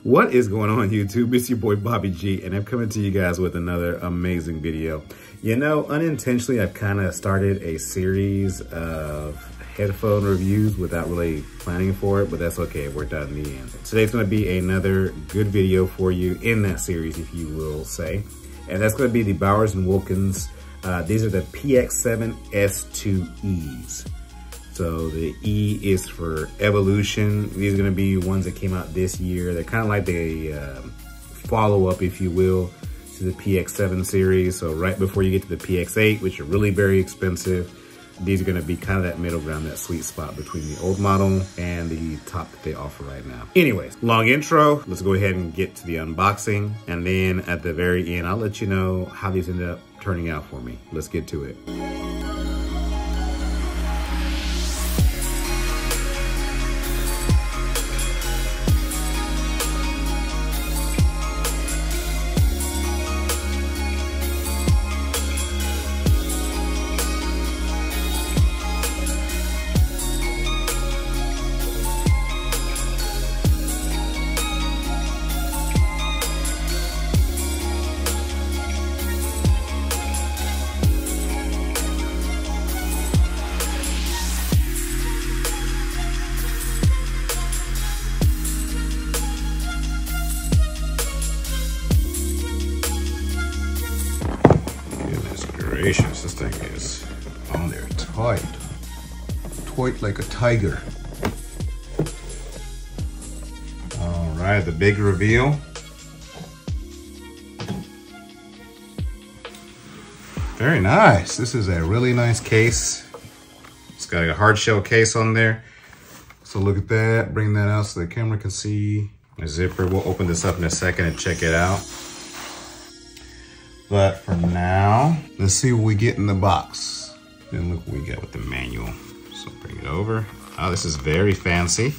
What is going on YouTube? It's your boy Bobby G, and I'm coming to you guys with another amazing video. You know, unintentionally, I've kind of started a series of headphone reviews without really planning for it, but that's okay, it worked out in the end. Today's gonna be another good video for you in that series, if you will say. And that's gonna be the Bowers & Wilkins. These are the Px7 S2es. So the E is for evolution. These are gonna be ones that came out this year. They're kind of like the follow-up, if you will, to the Px7 series. So right before you get to the Px8, which are really very expensive, these are gonna be kind of that middle ground, that sweet spot between the old model and the top that they offer right now. Anyways, long intro. Let's go ahead and get to the unboxing. And then at the very end, I'll let you know how these ended up turning out for me. Let's get to it. Gracious, this thing is on there tight. Tight like a tiger. All right, the big reveal. Very nice. This is a really nice case. It's got a hard shell case on there. So look at that, bring that out so the camera can see the zipper. We'll open this up in a second and check it out. But for now, let's see what we get in the box. Then look what we got with the manual. So bring it over. Oh, this is very fancy. I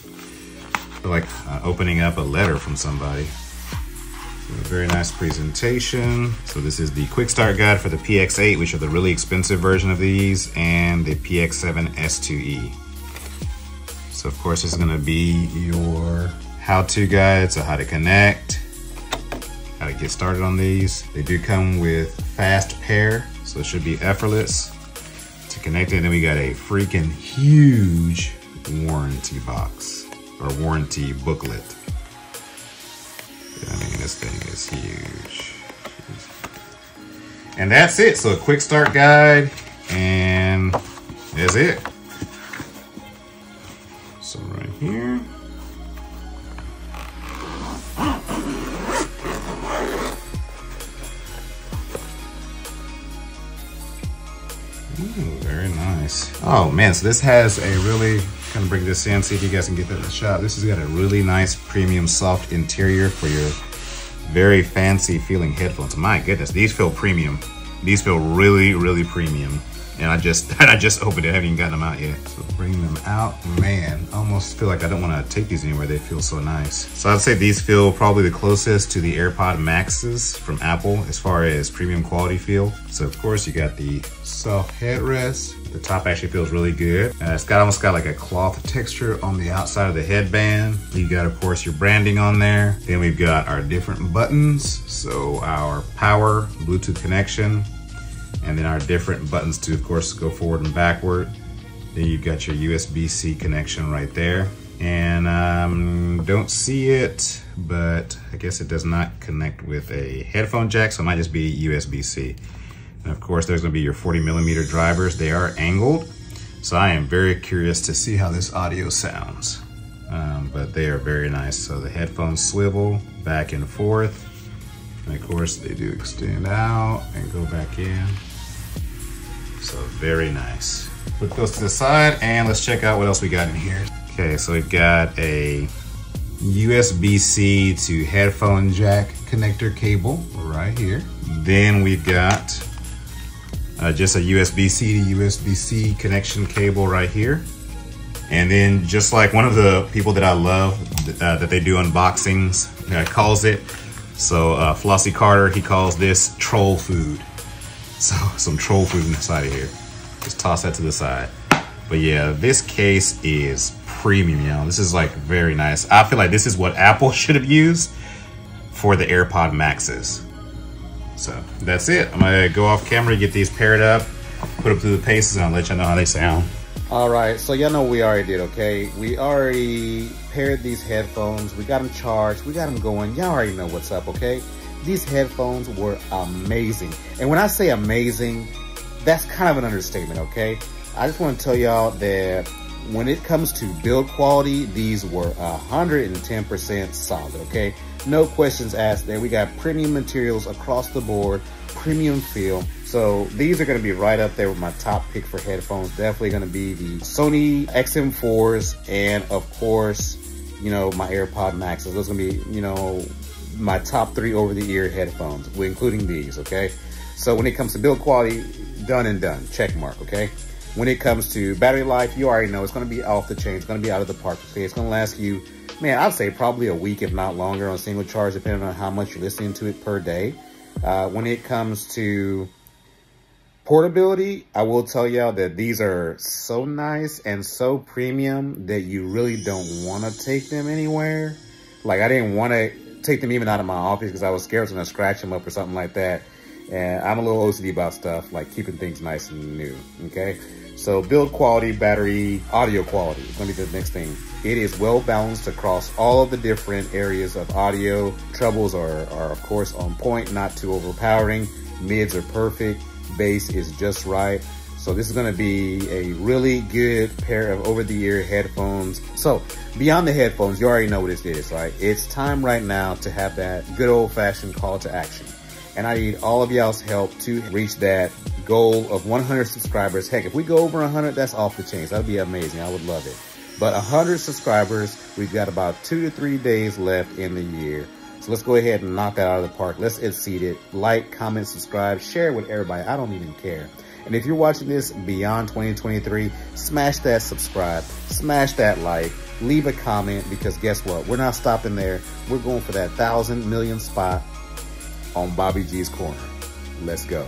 feel like opening up a letter from somebody. So a very nice presentation. So this is the quick start guide for the Px8, which are the really expensive version of these, and the Px7 S2e. So of course, this is gonna be your how-to guide, so how to connect, how to get started on these. They do come with fast pair, so it should be effortless to connect it. And then we got a freaking huge warranty box, or warranty booklet. I mean, this thing is huge. And that's it. So a quick start guide, and that's it. So right here. Ooh, very nice. Oh man, so this has a really, kind of bring this in, see if you guys can get that in the shot. This has got a really nice premium soft interior for your very fancy feeling headphones. My goodness, these feel premium. These feel really, really premium. And I just opened it, I haven't even gotten them out yet. So bring them out, man, I almost feel like I don't want to take these anywhere. They feel so nice. So I'd say these feel probably the closest to the AirPod Maxes from Apple as far as premium quality feel. So of course you got the soft headrest. The top actually feels really good. It's almost got like a cloth texture on the outside of the headband. You got, of course, your branding on there. Then we've got our different buttons. So our power, Bluetooth connection, and then our different buttons to, of course, go forward and backward. Then you've got your USB-C connection right there. And don't see it, but I guess it does not connect with a headphone jack, so it might just be USB-C. And of course, there's gonna be your 40mm drivers. They are angled, so I am very curious to see how this audio sounds. But they are very nice. So the headphones swivel back and forth. And of course, they do extend out and go back in. So very nice. Put those to the side and let's check out what else we got in here. Okay, so we've got a USB-C to headphone jack connector cable right here. Then we've got just a USB-C to USB-C connection cable right here. And then just like one of the people that I love that they do unboxings calls it. So Flossie Carter, he calls this troll food. So some troll food inside of here. Just toss that to the side. But yeah, this case is premium, you know. This is like very nice. I feel like this is what Apple should have used for the AirPod Maxes. So that's it. I'm gonna go off camera, get these paired up, put them through the paces, and I'll let you know how they sound. All right, so y'all know what we already did, okay? We already paired these headphones. We got them charged. We got them going. Y'all already know what's up, okay? These headphones were amazing. And when I say amazing, that's kind of an understatement, okay? I just want to tell y'all that when it comes to build quality, these were 110% solid, okay? No questions asked there. We got premium materials across the board, premium feel. So these are going to be right up there with my top pick for headphones. Definitely going to be the Sony XM4s and, of course, you know, my AirPod Maxes. Those are going to be, you know, my top 3 over-the-ear headphones, including these, okay? So when it comes to build quality, done and done, check mark, okay? When it comes to battery life, you already know it's going to be off the chain. It's going to be out of the park, okay? It's going to last you, man, I'd say probably a week, if not longer, on a single charge, depending on how much you're listening to it per day. When it comes to portability, I will tell y'all that these are so nice and so premium that you really don't want to take them anywhere. Like, I didn't want to take them even out of my office because I was scared I was going to scratch them up or something like that. And I'm a little OCD about stuff, like keeping things nice and new, okay? So build quality, battery, audio quality is going to be the next thing. It is well balanced across all of the different areas of audio. Trebles are of course on point, not too overpowering. Mids are perfect. Bass is just right. So this is going to be a really good pair of over-the-ear headphones. So beyond the headphones, you already know what this is, right? It's time right now to have that good old-fashioned call to action. And I need all of y'all's help to reach that goal of 100 subscribers. Heck, if we go over 100, that's off the chains. That'd be amazing. I would love it. But 100 subscribers, we've got about 2 to 3 days left in the year. So let's go ahead and knock that out of the park. Let's exceed it. Like, comment, subscribe, share it with everybody. I don't even care. And if you're watching this beyond 2023, smash that subscribe, smash that like, leave a comment, because guess what? We're not stopping there. We're going for that 1,000 million spot on Bobby G's Corner. Let's go.